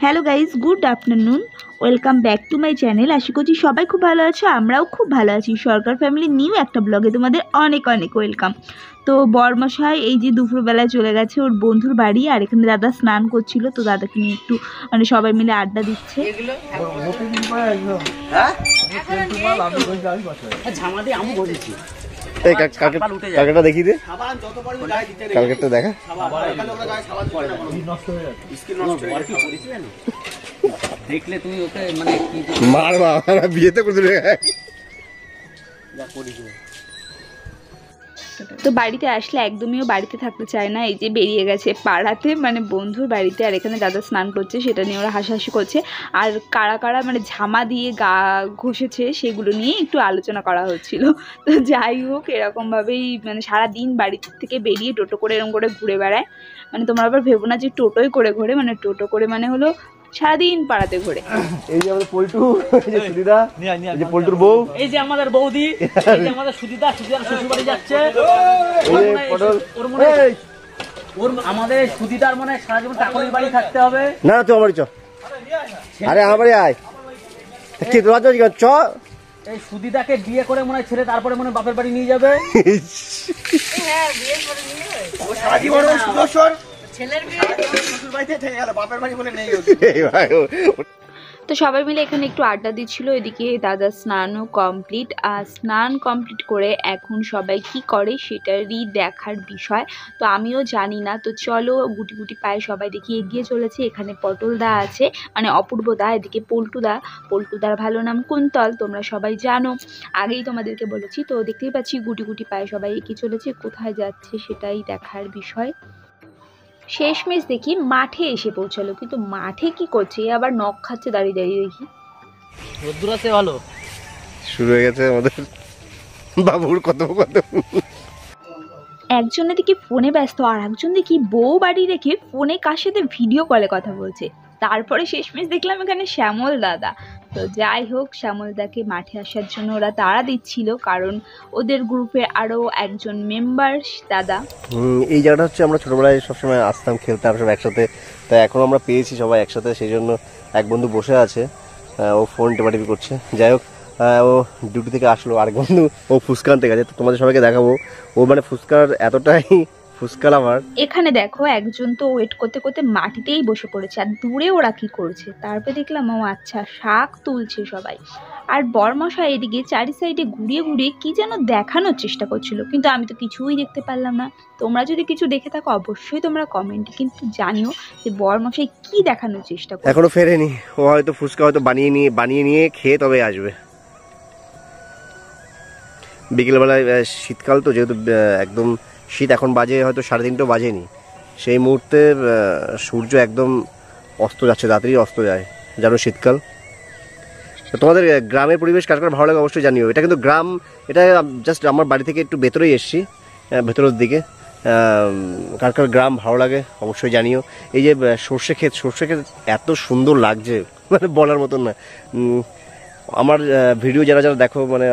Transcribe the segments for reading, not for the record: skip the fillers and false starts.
Hello guys, good afternoon, welcome back to my channel. আশা করছি সবাই খুব ভালো আছো, আমরাও খুব ভালো আছি। সরকার ফ্যামিলি নিউ একটা ব্লগে তোমাদের অনেক অনেক ওয়েলকাম। তো বরমশাই এই যে দুপুরবেলায় চলে গেছে ওর বন্ধুর বাড়ি, আর এখানে দাদা স্নান করছিল, তো দাদাকে নিয়ে একটু মানে সবাই মিলে আড্ডা দিচ্ছে। কালকেটা দেখি দে, কালকেটা দেখা দেখলে তুমি ওকে মানে মার বাবা বিয়েতে করতে তো বাড়িতে আসলে একদমইও বাড়িতে থাকতে চায় না, এই যে বেরিয়ে গেছে পাড়াতে মানে বন্ধুর বাড়িতে। আর এখানে দাদা স্নান করছে, সেটা নিয়ে ওরা হাসাহাসি করছে। আর কারা কারা মানে ঝামা দিয়ে গা ঘষেছে সেগুলো নিয়ে একটু আলোচনা করা হচ্ছিল। তো যাই হোক, এরকমভাবেই মানে সারাদিন বাড়ি থেকে বেরিয়ে টোটো করে এরকম করে ঘুরে বেড়ায়। মানে তোমরা আবার ভেবো না যে টোটোই করে ঘোরে, মানে টোটো করে মানে হলো সারাদিন পাড়াতে ঘোরে। এই যে আমাদের পল্টু, এই যে সুদিদা, এই যে পল্টুর বউ, এই যে আমাদের বৌদি, এই যে আমাদের সুদিদা, সুদিদার শ্বশুর বাড়ি যাচ্ছে। ওর আমাদের সুদিদার মনে সারা জীবন টাকলির বাড়ি থাকতে হবে না। তো আমার চ, আরে আমার বাড়ি আয়, কি তোরা চ। এই সুদিদাকে বিয়ে করে মনে হয় ছেলে তারপরে মনে বাপের বাড়ি নিয়ে যাবে। হ্যাঁ, বিয়ে করে নিয়ে যাবে ও সারা জীবন সুদর্শন ছেলের বিয়ে শ্বশুর বাড়িতে থেকে গেল, বাপের বাড়ি বলে নেই। তো সবাই মিলে এখানে একটু আড্ডা দিচ্ছিল। এদিকে দাদা স্নানও কমপ্লিট, আর স্নান কমপ্লিট করে এখন সবাই কি করে সেটারই দেখার বিষয়। তো আমিও জানি না, তো চলো গুটি গুটি পায়ে সবাই দেখি এগিয়ে চলেছে। এখানে পটল দা আছে মানে অপূর্ব দা, এদিকে পল্টুদা, পল্টুদার ভালো নাম কুন্তল, তোমরা সবাই জানো, আগেই তোমাদেরকে বলেছি। তো দেখতেই পাচ্ছি গুটি গুটি পায়ে সবাই এগিয়ে চলেছে, কোথায় যাচ্ছে সেটাই দেখার বিষয়। শেষমেশ দেখি মাঠে এসে পৌঁছালো, কিন্তু মাঠে কি করছে আবার নখ খাচ্ছে দাঁড়িয়ে দাঁড়িয়ে দেখি। রোদ্দুর আছে ভালো, শুরু হয়ে গেছে আমাদের বাবুর কত কত। একজন দেখি ফোনে ব্যস্ত, আর একজন দেখি বউ বাড়ি রেখে ফোনে কার সাথে ভিডিও কলে কথা বলছে। তারপরে শেষমেশ দেখলাম এখানে শ্যামল দাদা। তো যাই হোক, শ্যামলদাকে মাঠে আসার জন্য ওরা তাড়া দিচ্ছিল, কারণ ওদের গ্রুপের আরও একজন মেম্বার দাদা। এই জায়গাটা হচ্ছে আমরা ছোটবেলায় সবসময় আসতাম, খেলতাম সব একসাথে। তাই এখন আমরা পেয়েছি সবাই একসাথে, সেই জন্য এক বন্ধু বসে আছে, ও ফোন টেপাটেপি করছে। যাই হোক, ও ডিউটি থেকে আসলো, আরেক বন্ধু ও ফুচকা আনতে গেছে। তো তোমাদের সবাইকে দেখাবো, ও মানে ফুচকার এতটাই ফুচকা লাভার। এখানে দেখো একজন তো ওয়েট করতে করতে মাটিতেই বসে পড়েছে, আর দূরে ওরা কি করছে। তারপরে দেখলাম ও আচ্ছা শাক তুলছে সবাই। আর বরমশাই এদিকে চারি সাইডে ঘুরিয়ে ঘুরিয়ে কি যেন দেখানোর চেষ্টা করছিল, কিন্তু আমি তো কিছুই দেখতে পারলাম না। তোমরা যদি কিছু দেখে থাকো অবশ্যই তোমরা কমেন্টে কিন্তু জানিও যে বরমশাই কি দেখানোর চেষ্টা করছে। এখনো ফেরেনি, ও হয়তো ফুচকা হয়তো বানিয়ে নিয়ে খেয়ে তবে আসবে। বিকেলবেলায় শীতকাল তো, যেহেতু একদম শীত, এখন বাজে হয়তো 3:30 বাজেনি। সেই মুহূর্তে সূর্য একদম অস্ত যাচ্ছে, তাড়াতাড়ি অস্ত যায়, জানো শীতকাল। তোমাদের গ্রামের পরিবেশ কার কার ভালো লাগে অবশ্যই জানিও। এটা কিন্তু গ্রাম, এটা জাস্ট আমার বাড়ি থেকে একটু ভেতরেই এসছি, ভেতরের দিকে। কার কার গ্রাম ভালো লাগে অবশ্যই জানিও। এই যে সর্ষে ক্ষেত এত সুন্দর লাগছে, মানে বলার মতন না। আমার ভিডিও যারা যারা দেখো, মানে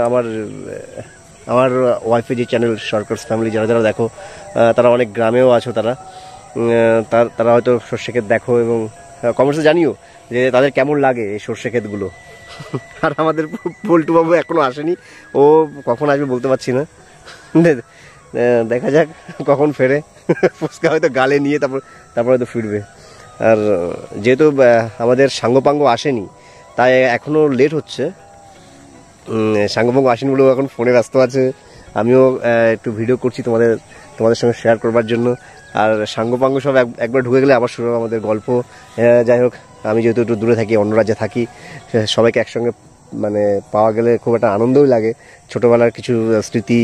আমার ওয়াইফের যে চ্যানেল সরকার ফ্যামিলি যারা যারা দেখো, তারা অনেক গ্রামেও আছো, তারা হয়তো সর্ষে ক্ষেত দেখো, এবং কমেন্টসে জানিও যে তাদের কেমন লাগে এই সর্ষে ক্ষেতগুলো। আর আমাদের পল্টু বাবু এখনো আসেনি, ও কখন আসবে বলতে পারছি না, দেখা যাক কখন ফেরে। ফুচকা হয়তো গালে নিয়ে তারপর হয়তো ফিরবে। আর যেহেতু আমাদের সাঙ্গপাঙ্গ আসেনি, তাই এখনো লেট হচ্ছে। সাঙ্গপাঙ্গ আসেনি বলেও এখন ফোনে ব্যস্ত আছে, আমিও একটু ভিডিও করছি তোমাদের সঙ্গে শেয়ার করবার জন্য। আর সাঙ্গপাঙ্গ সব একবার ঢুকে গেলে আবার শুরু হবে আমাদের গল্প। যাই হোক, আমি যেহেতু একটু দূরে থাকি, অন্য রাজ্যে থাকি, সবাইকে একসঙ্গে মানে পাওয়া গেলে খুব একটা আনন্দই লাগে। ছোটোবেলার কিছু স্মৃতি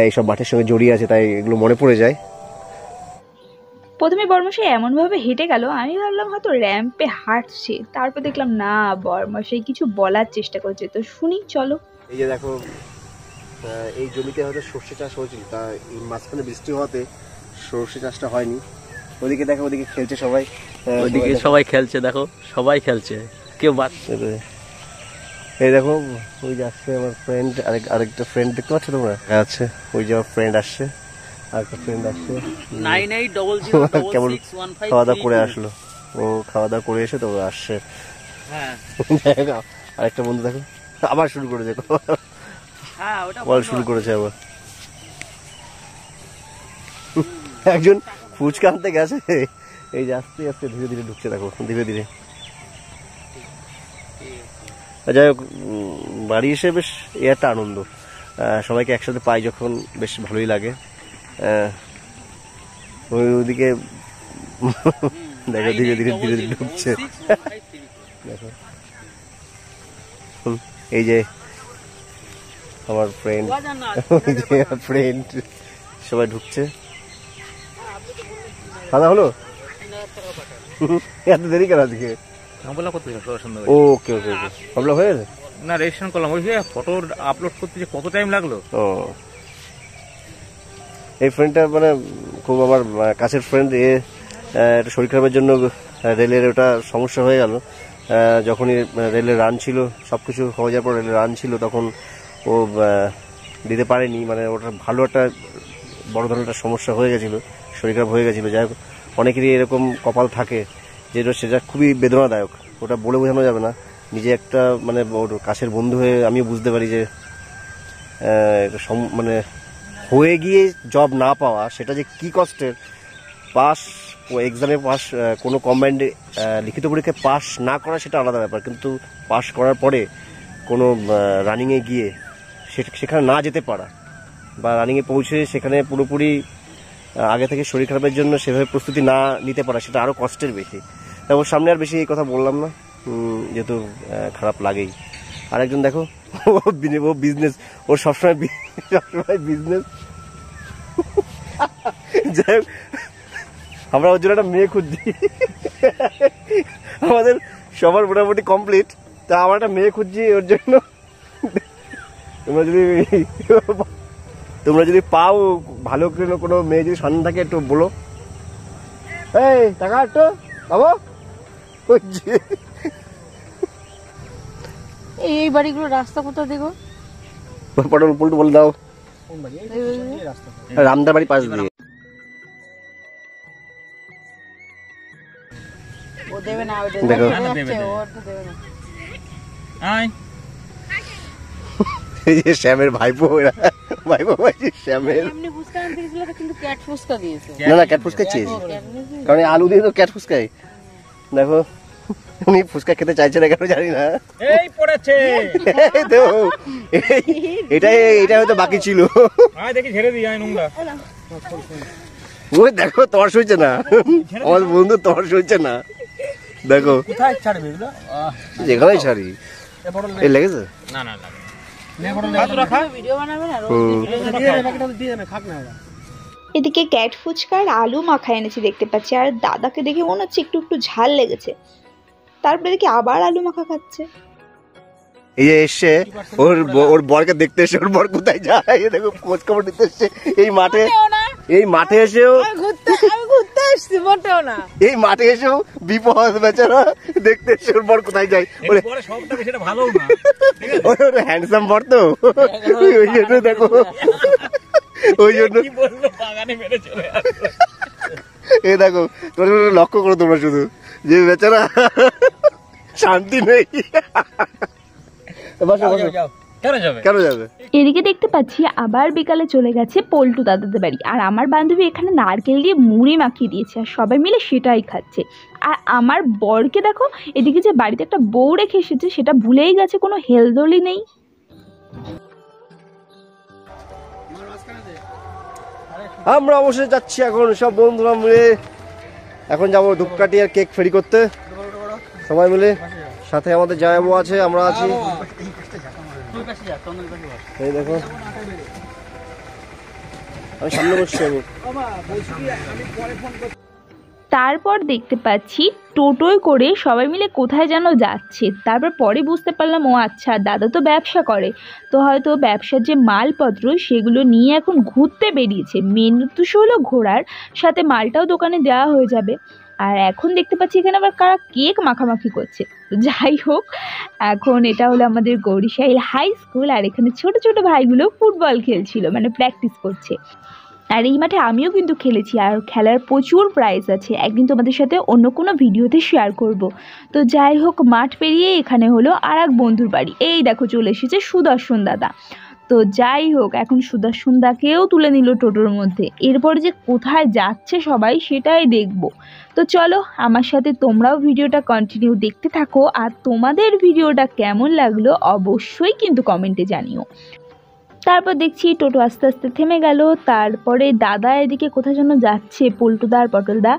এইসব মাঠের সঙ্গে জড়িয়ে আছে, তাই এগুলো মনে পড়ে যায়। প্রথমে বরমশাই এমনভাবে হেঁটে গেল, আমি ভাবলাম হয়তো র্যাম্পে হাঁটছে, তারপর দেখলাম না, বরমশাই কিছু বলার চেষ্টা করছে। তো শুনি চলো। এই যে দেখো, এই জমিতে হয়তো সর্ষে চাষ হয়েছিল, তা এই মাঝখানে বৃষ্টি হওয়াতে সর্ষে চাষটা হয়নি। ওদিকে দেখো, ওদিকে খেলছে সবাই, ওদিকে সবাই খেলছে, দেখো সবাই খেলছে, কেউ বাচ্চা। এই দেখো, ওই যে আসছে আমার ফ্রেন্ড, আরেকটা ফ্রেন্ড দেখতে পাচ্ছ তোমরা? আচ্ছা, ওই যে আমার ফ্রেন্ড আসছে, আরেকটা ফ্রেন্ড আসছে। 9800 কেমন খাওয়া দাওয়া করে আসলো। ও খাওয়া দাওয়া করে এসে তো আসছে। হ্যাঁ আরেকটা বন্ধু দেখো আবার শুরু করেছে, হ্যাঁ ওটা বল শুরু করেছে আবার। একজন ফুচকা আনতে গেছে, এই যে আস্তে আস্তে ধীরে ধীরে ঢুকছে দেখো, ধীরে ধীরে। যাই হোক, বাড়ি এসে বেশ একটা আনন্দ, সবাইকে একসাথে পাই যখন বেশ ভালোই লাগে। ওইদিকে দেখো ধীরে ধীরে ধীরে ধীরে ঢুকছে দেখো। এই যে আমার ফ্রেন্ড, ফ্রেন্ড সবাই ঢুকছে। খাওয়া হলো? এত দেরি কেন আজকে? বলা করতে সন্ধ্যা ওকে ওকে ওকে, ভাবলাম হয়ে গেছে না, রেজিস্ট্রেশন করলাম। ওই ফটো আপলোড করতে যে কত টাইম লাগলো। ও, এই ফ্রেন্ডটা মানে খুব আমার কাছের ফ্রেন্ড। একটা শরীর খারাপের জন্য রেলের ওটা সমস্যা হয়ে গেল। যখনই রেলের রান ছিল, সব কিছু হয়ে যাওয়ার পর রেলের রান ছিল, তখন ও দিতে পারেনি। মানে ওটা ভালো একটা বড় ধরনের একটা সমস্যা হয়ে গেছিলো, শরীর খারাপ হয়ে গেছিলো। যাই হোক, অনেকেরই এরকম কপাল থাকে যেটা, সেটা খুবই বেদনাদায়ক, ওটা বলে বোঝানো যাবে না। নিজে একটা মানে ওর কাছের বন্ধু হয়ে আমিও বুঝতে পারি যে মানে হয়ে গিয়ে জব না পাওয়া সেটা যে কি কষ্টের। পাস এক্সামে পাস, কোনো কম্বাইন্ডে লিখিত পরীক্ষায় পাস না করা সেটা আলাদা ব্যাপার, কিন্তু পাস করার পরে কোনো রানিংয়ে গিয়ে সেখানে না যেতে পারা, বা রানিংয়ে পৌঁছে সেখানে পুরোপুরি আগে থেকে শরীর খারাপের জন্য সেভাবে প্রস্তুতি না নিতে পারা, সেটা আরও কষ্টের বেশি। তারপর সামনে আর বেশি এই কথা বললাম না, যেহেতু খারাপ লাগেই। আর একজন দেখো, ও বিজনেস, ওর সবসময় বিজনেস। যাই হোক, আমরা ওর জন্য একটা মেয়ে খুঁজছি। আমাদের সবার মোটামুটি কমপ্লিট, তা আমার একটা মেয়ে খুঁজছি ওর জন্য। তোমরা যদি পাও ভালো কোনো মেয়ে যদি সন্ধান থাকে একটু বলো। এই টাকা একটু পাবো। এই বাড়িগুলো রাস্তা কোথায় দেখো? পটল পুলটু বলে দাও। রামদার বাড়ি পাশ দিয়ে। ও দেবে না, ওটা দেখো দেবে না, ও তো দেবে না। আয় এই যে শ্যামের ভাইপো, ভাইপো শ্যামের। এমনি ফুচকা আনতে গেছিল কিন্তু ক্যাট ফুচকা দিয়েছে। না না, ক্যাট ফুচকা চেয়েছি, কারণ আলু দিয়ে তো ক্যাট ফুচকাই। দেখো উনি ফুচকা খেতে চাইছে না কেন জানি না। এই পড়েছে, এটা হয়তো বাকি ছিল। আয় দেখি ছেড়ে দিই, আয় নোংরা। ওই দেখো তর্স হয়েছে না, আমার বন্ধু তর্স হয়েছে না। দেখো কোথায় ছাড়বে এগুলো? যেখানেই ছাড়ি এই লেগেছে। না না না, ভিডিও বানাবে না, এদিকে ক্যাট ফুচকার আলু মাখা এনেছে দেখতে পাচ্ছি, আর দাদাকে দেখে মনে হচ্ছে একটু একটু ঝাল লেগেছে। তারপরে দেখি আবার আলু মাখা খাচ্ছে। এই যে এসছে ওর বরকে দেখতে এসে, ওর বর কোথায় যায় দেখো, খোঁজ খবর নিতে এসছে এই মাঠে। এই মাঠে এসেও আমি ঘুরতে আসছি, মোটেও না। এই মাঠে এসেও বিপদ বেচারা দেখতে এসে ওর বর কোথায় যায়। পরে সবটা সেটা ভালো না, ওর হ্যান্ডসাম বর তো, ওই জন্য দেখো, ওই জন্য কি বললো বাগানে মেরে চলে আসলো। এই দেখো তোমরা লক্ষ্য করো তোমরা শুধু, যে বেচারা শান্তি নেই। কেন যাবে? এদিকে দেখতে পাচ্ছি আবার বিকালে চলে গেছে পল্টু দাদাদের বাড়ি, আর আমার বান্ধবী এখানে নারকেল দিয়ে মুড়ি মাখিয়ে দিয়েছে, আর সবাই মিলে সেটাই খাচ্ছে। আর আমার বরকে দেখো, এদিকে যে বাড়িতে একটা বউ রেখে এসেছে সেটা ভুলেই গেছে, কোনো হেলদোলি নেই। আমরা অবশ্যই যাচ্ছি এখন সব বন্ধুরা মিলে, এখন যাবো ধূপকাঠি আর কেক ফেরি করতে সবাই মিলে। সাথে আমাদের জামাইবাবু আছে, আমরা আছি। এই দেখো আমি সামনে বসছি। তারপর দেখতে পাচ্ছি টোটোয় করে সবাই মিলে কোথায় যেন যাচ্ছে। তারপর পরে বুঝতে পারলাম, ও আচ্ছা দাদা তো ব্যবসা করে, তো হয়তো ব্যবসার যে মালপত্র সেগুলো নিয়ে এখন ঘুরতে বেরিয়েছে। মেন উদ্দেশ্য হলো ঘোরার, সাথে মালটাও দোকানে দেওয়া হয়ে যাবে। আর এখন দেখতে পাচ্ছি এখানে আবার কারা কেক মাখামাখি করছে। যাই হোক, এখন এটা হলো আমাদের গৌরীশাইল হাই স্কুল, আর এখানে ছোট ছোট ভাইগুলো ফুটবল খেলছিল, মানে প্র্যাকটিস করছে। আর এই মাঠে আমিও কিন্তু খেলেছি, আর খেলার প্রচুর প্রাইজ আছে, একদিন তোমাদের সাথে অন্য কোনো ভিডিওতে শেয়ার করব। তো যাই হোক, মাঠ পেরিয়ে এখানে হলো আর এক বন্ধুর বাড়ি, এই দেখো চলে এসেছে সুদর্শন দাদা। তো যাই হোক, এখন সুদর্শন দাকেও তুলে নিল টোটোর মধ্যে, এরপর যে কোথায় যাচ্ছে সবাই সেটাই দেখব। তো চলো আমার সাথে তোমরাও ভিডিওটা কন্টিনিউ দেখতে থাকো, আর তোমাদের ভিডিওটা কেমন লাগলো অবশ্যই কিন্তু কমেন্টে জানিও। তারপর দেখছি টোটো আস্তে আস্তে থেমে গেল, তারপরে দাদা এদিকে কোথায় যেন যাচ্ছে, পল্টুদা আর পটলদা,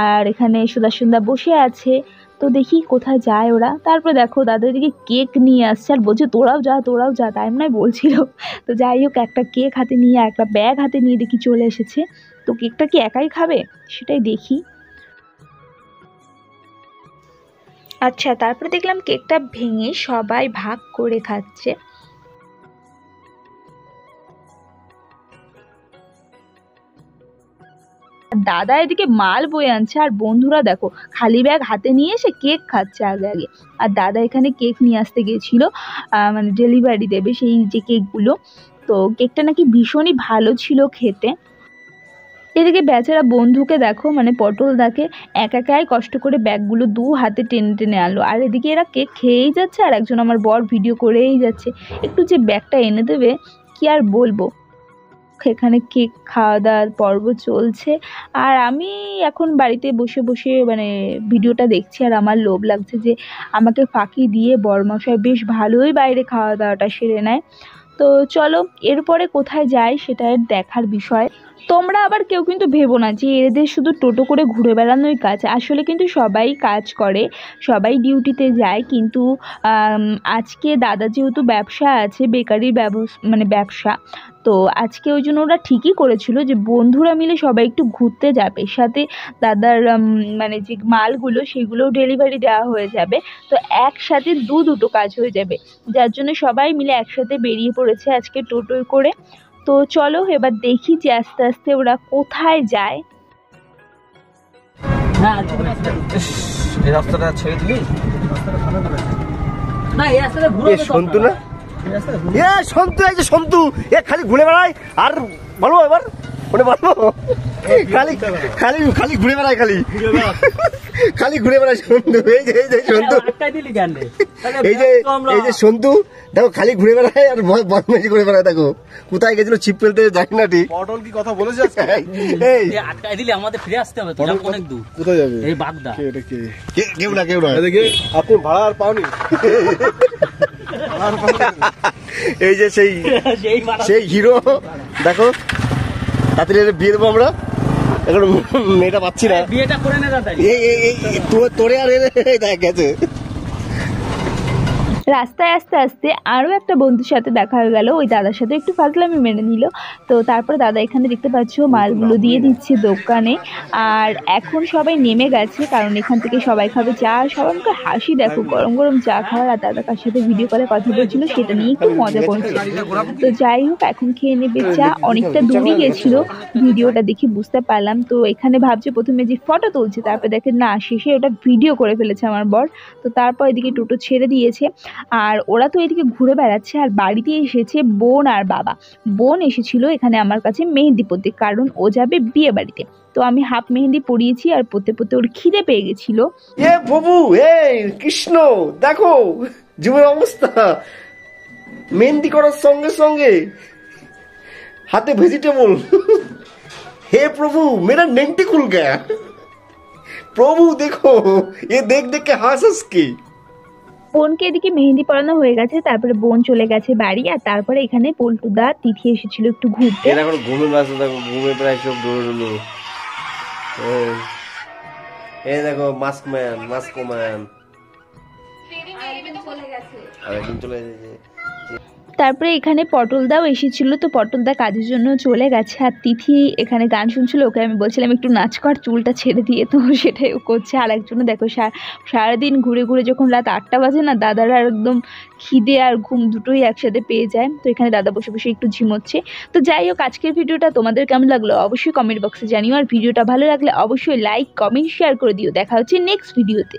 আর এখানে সুদর্শনদা বসে আছে। তো দেখি কোথায় যায় ওরা। তারপর দেখো দাদা এদিকে কেক নিয়ে আসছে আর বলছে তোরাও যা, তাই মনে হয় বলছিল। তো যাই হোক, একটা কেক হাতে নিয়ে একটা ব্যাগ হাতে নিয়ে দেখি চলে এসেছে। তো কেকটা কি একাই খাবে সেটাই দেখি। আচ্ছা, তারপরে দেখলাম কেকটা ভেঙে সবাই ভাগ করে খাচ্ছে। দাদা এদিকে মাল বয়ে আনছে, আর বন্ধুরা দেখো খালি ব্যাগ হাতে নিয়ে এসে কেক খাচ্ছে আগে আগে। আর দাদা এখানে কেক নিয়ে আসতে গিয়েছিল, মানে ডেলিভারি দেবে সেই যে কেকগুলো। তো কেকটা নাকি ভীষণই ভালো ছিল খেতে। এদিকে বেচারা বন্ধুকে দেখো, মানে পটলদাকে একাই কষ্ট করে ব্যাগগুলো দু হাতে টেনে টেনে আনলো, আর এদিকে এরা কেক খেয়েই যাচ্ছে, আর একজন আমার বর ভিডিও করেই যাচ্ছে। একটু যে ব্যাগটা এনে দেবে কি আর বলবো। এখানে কেক খাওয়া দাওয়ার পর্ব চলছে, আর আমি এখন বাড়িতে বসে বসে মানে ভিডিওটা দেখছি, আর আমার লোভ লাগছে যে আমাকে ফাঁকি দিয়ে বরমশাই বেশ ভালোই বাইরে খাওয়া দাওয়াটা সেরে নেয়। তো চলো এরপরে কোথায় যায় সেটা দেখার বিষয়। তোমরা আবার কেউ কিন্তু ভেবো না যে এদের শুধু টোটো করে ঘুরে বেড়ানোই কাজ, আসলে কিন্তু সবাই কাজ করে, সবাই ডিউটিতে যায়। কিন্তু আজকে দাদা যেহেতু ব্যবসা আছে, বেকারির মানে ব্যবসা, তো আজকে ওই জন্য ওরা ঠিকই করেছিল যে বন্ধুরা মিলে সবাই একটু ঘুরতে যাবে, সাথে দাদার মানে যে মালগুলো সেগুলোও ডেলিভারি দেওয়া হয়ে যাবে। তো একসাথে দুটো কাজ হয়ে যাবে, যার জন্য সবাই মিলে একসাথে বেরিয়ে পড়েছে আজকে টোটোয় করে। তো চলো এবার দেখি যে আস্তে আস্তে ওরা কোথায় যায়। এই রাস্তাটা ছেড়ে দিলি না, এই রাস্তাটা ঘুরে সন্তু না, সন্তু, এই যে সন্তু, এ খালি ঘুরে বেড়ায়। আর বলো এবার ওটা বলো, খালি খালি খালি ঘুরে বেড়ায়, খালি ঘুরে বেড়ায় সন্তু। এই যে সন্তু, এই যে সন্তু দেখো খালি ঘুরে বেড়ায় আর বদমাইশি করে বেড়ায়। দেখো কোথায় গেছিল ছিপ ফেলতে, জানি না ঠিক। পটল কি কথা বলেছে এই আটকাই দিলে আমাদের ফিরে আসতে হবে, তো অনেক দূর। কোথায় যাবে? এই বাগদা। কেউ না এদিকে আপনি ভাড়া আর পাওনি? এই যে সেই হিরো দেখো, তাড়াতাড়ি বিয়ে দেবো আমরা, এখন মেয়েটা পাচ্ছি না। বিয়েটা করে নে দাদা। তোরে আর দেখ গেছে। রাস্তায় আস্তে আস্তে আরও একটা বন্ধুর সাথে দেখা হয়ে গেল, ওই দাদার সাথে একটু ফাজলামি মেনে নিল। তো তারপরে দাদা এখানে দেখতে পাচ্ছ মালগুলো দিয়ে দিচ্ছে দোকানে, আর এখন সবাই নেমে গেছে কারণ এখান থেকে সবাই খাবে চা। সবাই আমাকে হাসি দেখো, গরম গরম চা খাওয়ার, আর দাদা কার সাথে ভিডিও কলে কথা বলছিল সেটা নিয়ে একটু মজা করছে। তো যাই হোক, এখন খেয়ে নেবে চা। অনেকটা দূরে গেছিল, ভিডিওটা দেখে বুঝতে পারলাম। তো এখানে ভাবছে প্রথমে যে ফটো তুলছে, তারপর দেখে না, শেষে ওটা ভিডিও করে ফেলেছে আমার বর। তো তারপর এদিকে টোটো ছেড়ে দিয়েছে, আর ওরা তো এদিকে ঘুরে বেড়াচ্ছে। আর বাড়িতে এসেছে বোন আর বাবা। বোন এসেছিল এখানে আমার কাছে মেহেন্দি পরতে, কারণ ও যাবে বিয়ে বাড়িতে। তো আমি হাফ মেহেন্দি পরিয়েছি, আর পরতে পরতে ওর খিদে পেয়ে গেছিল। এ প্রভু, এই কৃষ্ণ, দেখো জীবনের অবস্থা। মেহেন্দি করার সঙ্গে সঙ্গে হাতে ভেজিটেবল। হে প্রভু, মেরা নেংটি খুল গয়া। প্রভু দেখো, এ দেখ কে হাস কি। বোনকে এদিকে মেহেন্দি পরানো হয়ে গেছে, তারপরে বোন চলে গেছে বাড়ি। আর তারপরে এখানে পল্টুদা তিথি এসেছিল একটু ঘুরতে। এখন ঘুমে ব্যস্ত, দেখো ঘুমে প্রায় সব দৌড়লো। এই দেখো মাস্কম্যান, আরেকদিন চলে গেছে। তারপরে এখানে পটলদাও এসেছিল, তো পটলদা কাজের জন্য চলে গেছে। আর তিথি এখানে গান শুনছিল, ওকে আমি বলছিলাম একটু নাচ কর, চুলটা ছেড়ে দিয়ে, তো সেটাই ও করছে। আর একজনও দেখো সারাদিন ঘুরে ঘুরে যখন রাত 8টা বাজে না, দাদারা একদম খিদে আর ঘুম দুটোই একসাথে পেয়ে যায়। তো এখানে দাদা বসে বসে একটু ঝিমোচ্ছে। তো যাই হোক, আজকের ভিডিওটা তোমাদের কেমন লাগলো অবশ্যই কমেন্ট বক্সে জানিও, আর ভিডিওটা ভালো লাগলে অবশ্যই লাইক কমেন্ট শেয়ার করে দিও। দেখা হচ্ছে নেক্সট ভিডিওতে।